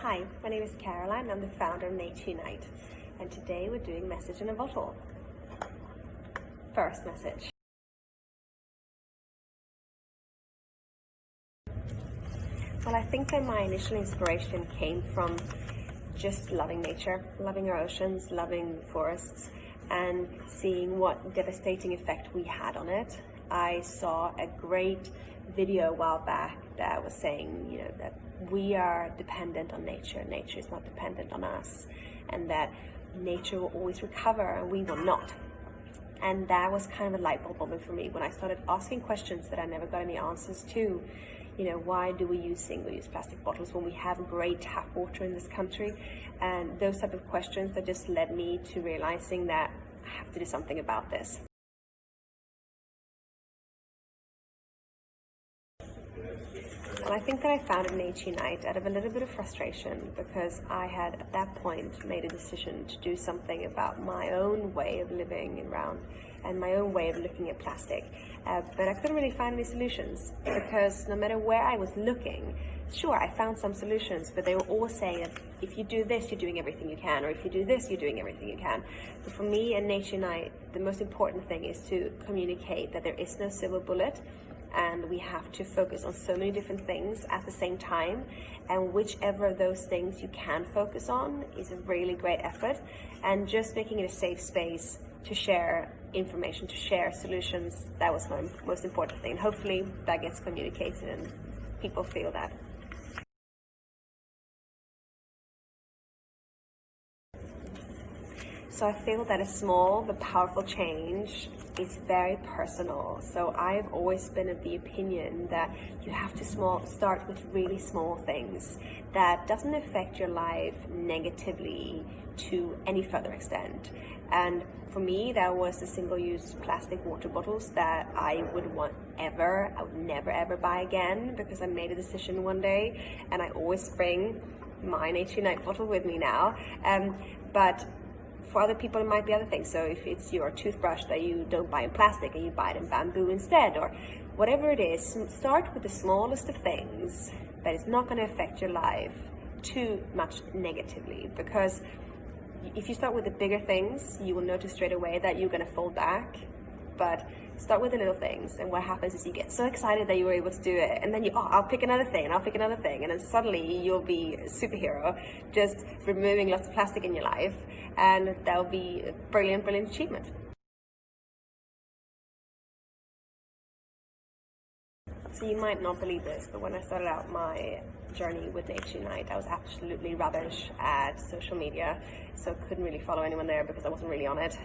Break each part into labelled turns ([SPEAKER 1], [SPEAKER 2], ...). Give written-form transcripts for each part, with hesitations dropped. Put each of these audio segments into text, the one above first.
[SPEAKER 1] Hi, my name is Caroline. I'm the founder of Nature Unite, and today we're doing Message in a Bottle. First message. Well, I think that my initial inspiration came from just loving nature, loving our oceans, loving forests, and seeing what devastating effect we had on it. I saw a great video a while back that was saying, that we are dependent on nature. Nature is not dependent on us, and that nature will always recover and we will not. And that was kind of a light bulb moment for me when I started asking questions that I never got any answers to. Why do we use single-use plastic bottles when we have great tap water in this country? And those type of questions that just led me to realizing that I have to do something about this. And I think that I founded Nature Unite out of a little bit of frustration because I had at that point made a decision to do something about my own way of living around and my own way of looking at plastic. But I couldn't really find any solutions because no matter where I was looking, sure, I found some solutions, but they were all saying if you do this, you're doing everything you can, or if you do this, you're doing everything you can. But for me and Nature Unite, the most important thing is to communicate that there is no silver bullet, and we have to focus on so many different things at the same time, and whichever of those things you can focus on is a really great effort, and just making it a safe space to share information, to share solutions. That was my most important thing. Hopefully that gets communicated and people feel that. So I feel that a small but powerful change is very personal. So I've always been of the opinion that you have to start with really small things that doesn't affect your life negatively to any further extent. And for me, that was the single-use plastic water bottles that I would never ever buy again, because I made a decision one day, and I always bring my Nature Unite bottle with me now. But for other people, it might be other things. So if it's your toothbrush that you don't buy in plastic and you buy it in bamboo instead, or whatever it is, start with the smallest of things that is not going to affect your life too much negatively. Because if you start with the bigger things, you will notice straight away that you're going to fall back. But start with the little things, and what happens is you get so excited that you were able to do it, and then I'll pick another thing, and I'll pick another thing, and then suddenly you'll be a superhero, just removing lots of plastic in your life, and that'll be a brilliant achievement. So you might not believe this, but when I started out my journey with Nature Unite, I was absolutely rubbish at social media, so couldn't really follow anyone there because I wasn't really on it.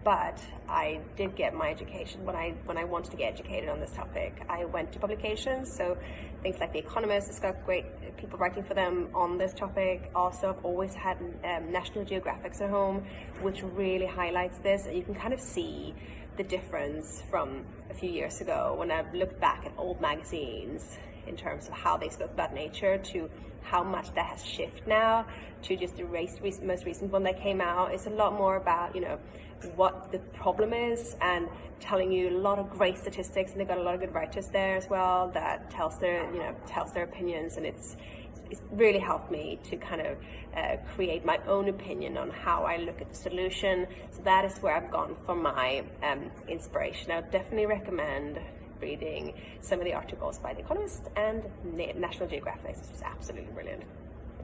[SPEAKER 1] But I did get my education when I wanted to get educated on this topic. I went to publications, so things like The Economist, it's got great people writing for them on this topic. Also, I've always had National Geographics at home, which really highlights this, and you can kind of see the difference from a few years ago when I've looked back at old magazines in terms of how they spoke about nature to how much that has shifted now to just the most recent one that came out. It's a lot more about what the problem is and telling you a lot of great statistics, and they've got a lot of good writers there as well that tells their opinions, and it's really helped me to kind of create my own opinion on how I look at the solution. So that is where I've gone for my inspiration. I would definitely recommend reading some of the articles by The Economist and National Geographic. It's just absolutely brilliant.